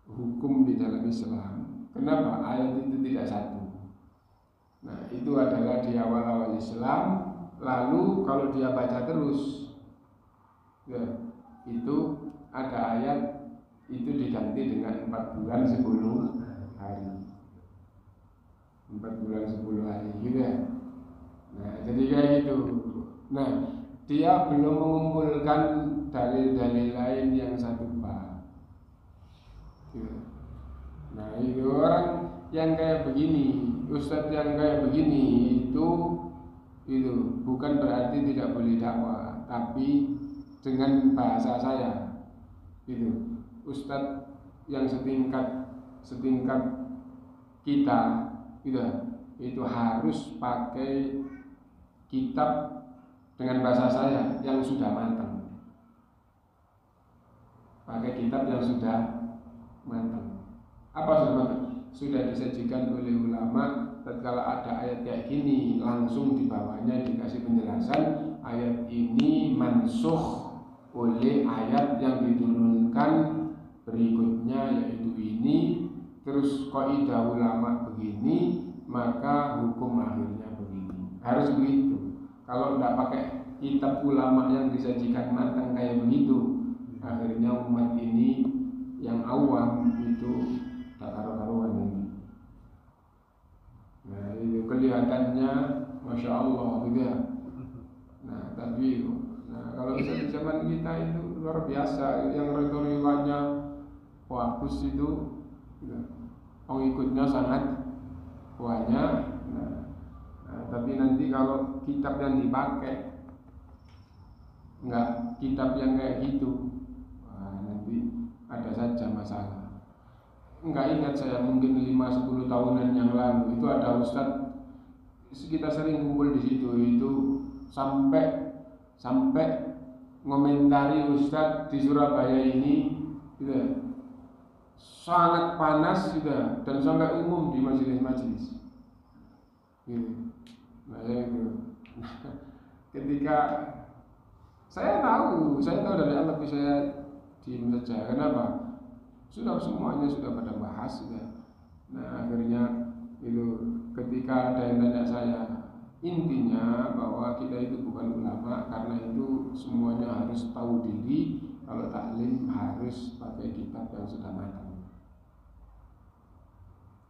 hukum di dalam Islam. Kenapa ayat itu tidak satu? Nah, itu adalah di awal-awal Islam. Lalu kalau dia baca terus, ya, itu ada ayat itu diganti dengan 4 bulan 10 hari. 4 bulan 10 hari gitu ya. Nah, jadi kayak gitu. Nah, dia belum mengumpulkan dalil-dalil lain yang satu bab. Gitu. Nah, itu orang yang kayak begini, ustadz yang kayak begini itu bukan berarti tidak boleh dakwah, tapi dengan bahasa saya itu ustadz yang setingkat kita itu harus pakai kitab dengan bahasa saya yang sudah matang, pakai kitab yang sudah matang. Apa sudah matang? Sudah disajikan oleh ulama. Tatkala ada ayat kayak gini, langsung di bawahnya dikasih penjelasan ayat ini mansukh oleh ayat yang diturunkan berikutnya, yaitu ini. Terus kaidah ulama begini, maka hukum akhirnya begini. Harus begitu. Kalau tidak pakai kitab ulama yang disajikan matang kayak begitu, akhirnya umat ini yang awam itu tak karu-karuan ini. Nah, itu kelihatannya Masya Allah gitu ya. Nah, tapi kalau misalnya zaman kita itu luar biasa, yang riwayatnya bagus itu, pengikutnya sangat banyak. Nah, tapi nanti kalau kitab yang dipakai enggak kitab yang kayak gitu, nanti ada saja masalah. Enggak ingat saya, mungkin 5-10 tahunan yang lalu itu ada ustadz, kita sering kumpul di situ, itu sampai ngomentari ustadz di Surabaya ini gitu, sangat panas gitu, dan sampai umum di majelis-majelis gitu. Nah, ketika saya tahu dari Allah, tapi saya diam saja. Kenapa? Semuanya sudah pada bahas sudah. Nah, akhirnya itu ketika ada yang tanya saya, intinya bahwa kita itu bukan ulama, karena itu semuanya harus tahu diri. Kalau taklim harus pakai kitab yang sudah matang.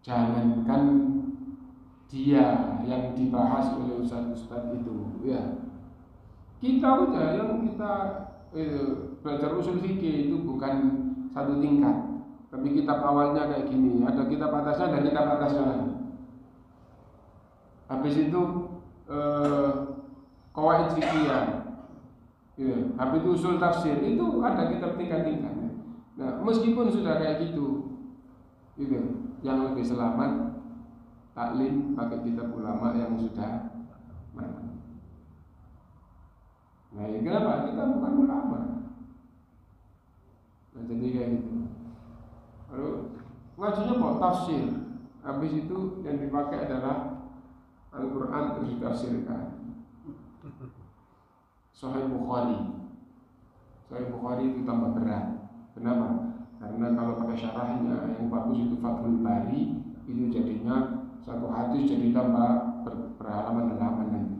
Jangankan dia yang dibahas oleh ustadz itu, ya. Kita aja yang kita belajar usul fikih itu bukan satu tingkat. Tapi kitab awalnya kayak gini, ada kitab atasnya dan kitab atasnya lagi. Habis itu qawaid fiqhiyah, habis itu usul tafsir, itu ada kitab tingkat-tingkatnya. Nah, meskipun sudah kayak gitu, yang lebih selamat taklim pakai kitab ulama yang sudah matang. Nah, kenapa? Kita bukan ulama. Nah, jadi kayak gitu. Lalu ngajinya kok tafsir. Habis itu yang dipakai adalah Al-Quran terus ditafsirkan. Sahih Bukhari itu tambah berat. Kenapa? Karena kalau pakai syarahnya yang bagus itu Fathul Bari, itu jadinya satu hadis jadi tambah berhalaman-halaman nanti.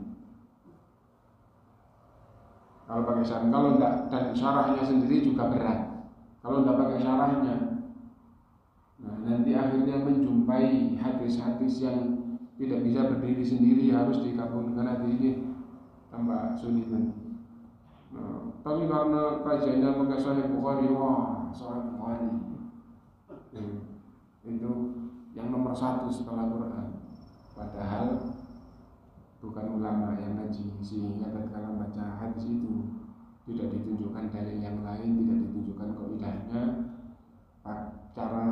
Kalau pakai syarah, kalau enggak, dan syarahnya sendiri juga berat. Kalau enggak pakai syarahnya, nah nanti akhirnya menjumpai hadis-hadis yang tidak bisa berdiri sendiri, harus digabungkan, nanti ini tambah sulit nanti. Nah, tapi karena kajiannya pakai Sahih Bukhari, wah Sahih Bukhari itu yang nomor 1 setelah Quran. Padahal bukan ulama yang ngaji, sehingga kalau baca hadis itu tidak ditunjukkan dalil yang lain, tidak ditunjukkan kaidahnya, cara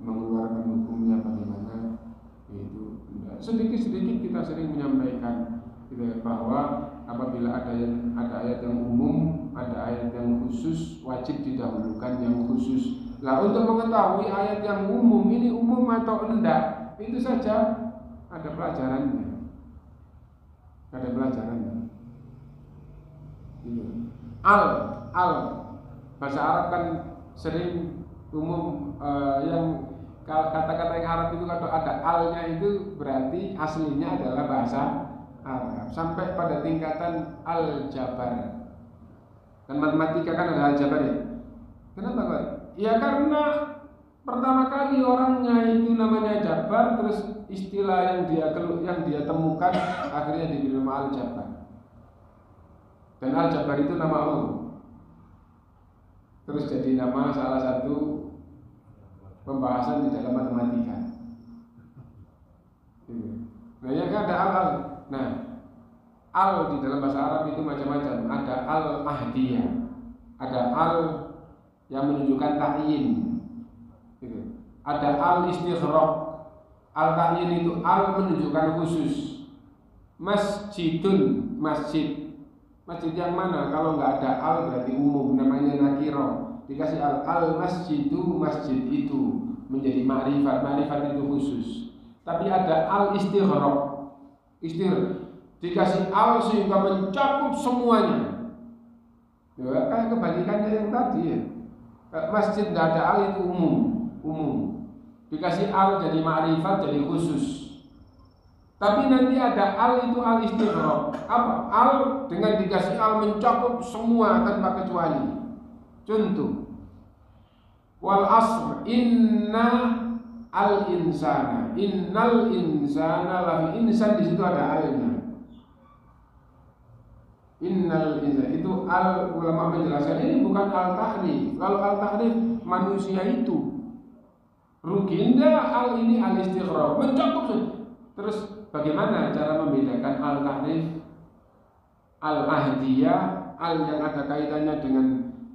mengeluarkan hukumnya bagaimana. Itu sedikit-sedikit kita sering menyampaikan bahwa apabila ada ayat yang umum, ada ayat yang khusus, wajib didahulukan yang khusus. Nah, untuk mengetahui ayat yang umum ini umum atau enggak, itu saja ada pelajarannya. Al, al. Bahasa Arab kan sering umum yang kata-kata yang Arab itu kalau ada alnya itu berarti aslinya adalah bahasa Arab. Sampai pada tingkatan aljabar. Kan matematika kan ada aljabar ya. Kenapa Pak? Ya karena pertama kali orangnya itu namanya Jabar, terus istilah yang dia temukan akhirnya diberi nama Al-Jabar. Dan Al-Jabar itu nama Allah. Terus jadi nama salah satu pembahasan di dalam matematika. Nah, yang ada al. Nah, al di dalam bahasa Arab itu macam-macam. Ada al-ahdiyah, ada al yang menunjukkan ta'yin. Ada al-istighraq. Al-ta'yin itu al menunjukkan khusus. Masjidun, masjid. Masjid yang mana? Kalau nggak ada al berarti umum, namanya nakiro. Dikasih al masjidu, masjid itu menjadi ma'rifat. Ma'rifat itu khusus. Tapi ada al-istighraq. Dikasih al sehingga mencakup semuanya. Ya, kayak kebalikannya yang tadi ya. Masjid nggak ada al itu umum. Dikasih al jadi ma'rifat, jadi khusus. Tapi nanti ada al itu al istighraq. Apa? Al dengan dikasih al mencakup semua tanpa kecuali. Contoh, wal asr inna al insana, innal insana lafi, insan di situ ada alnya. Innal insana itu al, ulama menjelaskan ini bukan al ta'rif. Kalau al ta'rif manusia itu rugi, indah al ini al istighraq mencakup. Terus bagaimana cara membedakan al-tahrif, al-ahdiyah, al yang ada kaitannya dengan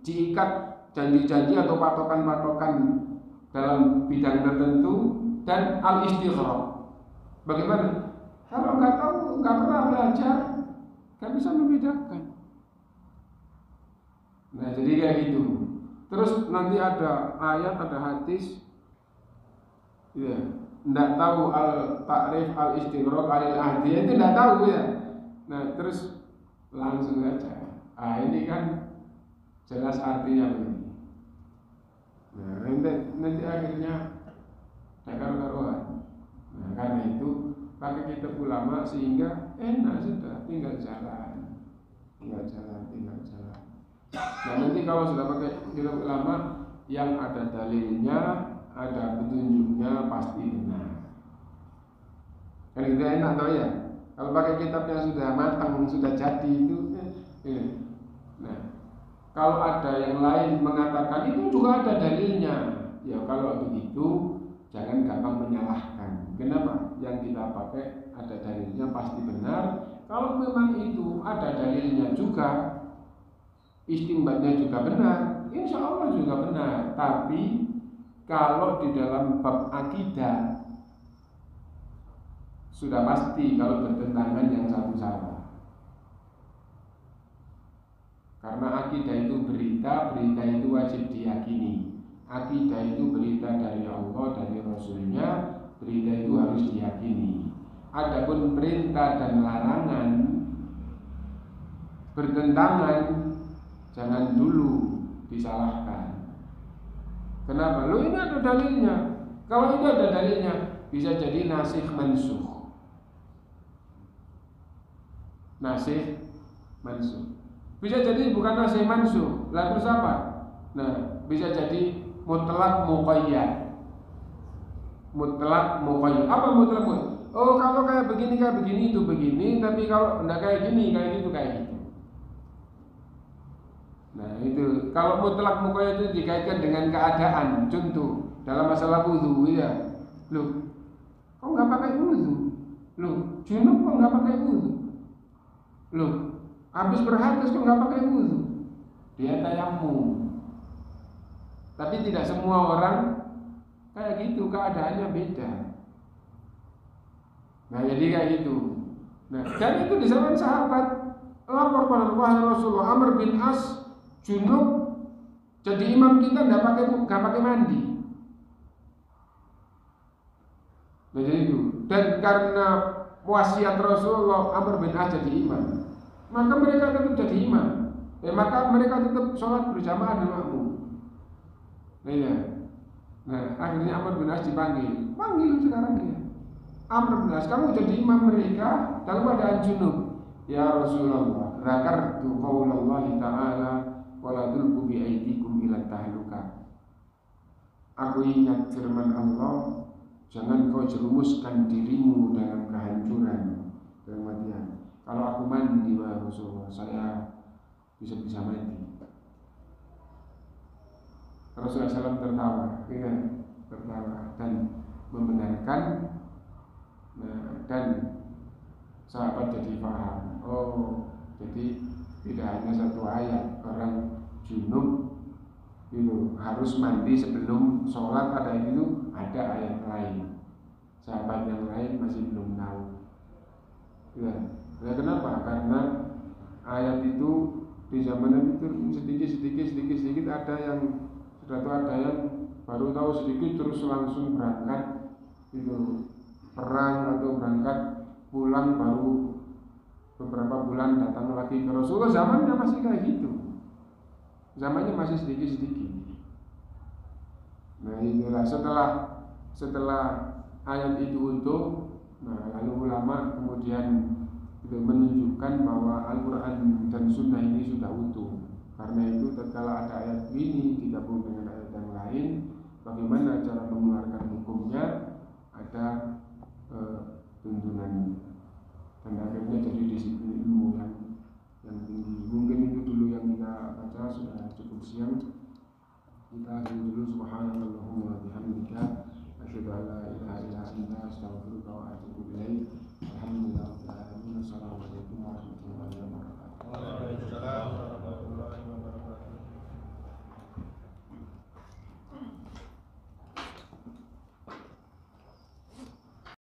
diikat janji-janji atau patokan-patokan dalam bidang tertentu, dan al-istighraq? Bagaimana? Kalau nggak tahu, nggak pernah belajar, nggak bisa membedakan. Nah, jadi kayak gitu. Terus nanti ada ayat, ada hadis, ya. Tidak tahu al-ta'rif, al-istighraq, al-ahdiyah itu tidak tahu ya. Nah terus langsung saja. Ini kan jelas artinya begini. Nah nanti akhirnya karuan. Nah karena itu pakai kitab ulama sehingga enak sudah, tinggal jalan. Nah nanti kalau sudah pakai kitab ulama yang ada dalilnya, ada petunjuknya, pasti benar. Kan itu enak tau ya. Kalau pakai kitab yang sudah matang, sudah jadi itu. Nah, kalau ada yang lain mengatakan itu juga ada dalilnya, ya kalau begitu jangan gampang menyalahkan. Kenapa? Yang kita pakai ada dalilnya pasti benar. Kalau memang itu ada dalilnya juga, istimbatnya juga benar, insya Allah juga benar. Tapi kalau di dalam bab akidah sudah pasti kalau bertentangan yang satu salah. Karena akidah itu berita itu wajib diyakini. Akidah itu berita dari Allah, dari Rasulnya, berita itu harus diyakini. Adapun perintah dan larangan bertentangan, jangan dulu disalahkan. Kenapa? Lo ini ada dalilnya. Kalau ini ada dalilnya, bisa jadi nasikh mansukh. Nasikh mansukh. Bisa jadi bukan nasikh mansukh. Lah terus apa? Nah, bisa jadi mutlak muqayyad. Mutlak muqayyad. Apa mutlak muqayyad? Oh, kalau kayak begini itu begini, tapi kalau enggak kayak gini, kayak gitu kayak gitu. Nah itu kalau mutlak muqayyad itu dikaitkan dengan keadaan. Contoh dalam masalah wudu ya, loh, kok nggak pakai wudu? Loh, junub kok nggak pakai wudu? Loh, habis berhadas kok nggak pakai wudu? Dia tayamum. Tapi tidak semua orang kayak gitu, keadaannya beda. Nah jadi kayak gitu. Nah dan itu di zaman sahabat lapor pada Rasulullah, Amr bin As junub, jadi imam kita nggak pakai mandi. Nah, jadi itu. Dan karena wasiat Rasulullah, Amr bin As jadi imam, maka mereka tetap jadi imam. Maka mereka tetap sholat berjamaah dengan makmum. Nah, ya. Nah, akhirnya Amr bin As dipanggil. Panggil sekarang dia. Amr bin As, kamu jadi imam mereka dalam keadaan junub. Ya Rasulullah, zakartu qaulallahi ta'ala wala tulqu bi aydikum ila tahluka. Aku ingat firman Allah, jangan kau jerumuskan dirimu dalam kehancuran, dalam kematian. Kalau aku mandi wahai Rasulullah, saya bisa mati. Rasulullah SAW tertawa, tertawa dan membenarkan, dan sahabat jadi paham. Oh, jadi tidak hanya satu ayat, orang junub itu harus mandi sebelum sholat, ada ayat lain. Sahabat yang lain masih belum tahu. Ya, kenapa? Karena ayat itu di zaman itu sedikit ada yang sudah tahu, ada yang baru tahu sedikit terus langsung berangkat itu perang atau berangkat pulang baru beberapa bulan datang lagi ke Rasulullah. Zamannya masih kayak gitu, zamannya masih sedikit. Nah itulah setelah ayat itu utuh, lalu ulama kemudian menunjukkan bahwa Al-Quran dan Sunnah ini sudah utuh. Karena itu tatkala ada ayat ini digabung dengan ayat yang lain, bagaimana cara mengeluarkan hukumnya, ada tuntunan, dan akhirnya jadi disiplin ilmu yang tinggi. Mungkin itu dulu yang kita baca, sudah cukup siang. Kita akhiri dulu. Subhanallahumma wa bihamdika, asyhadu an la ilaha illa anta, astaghfiruka wa atubu ilaik.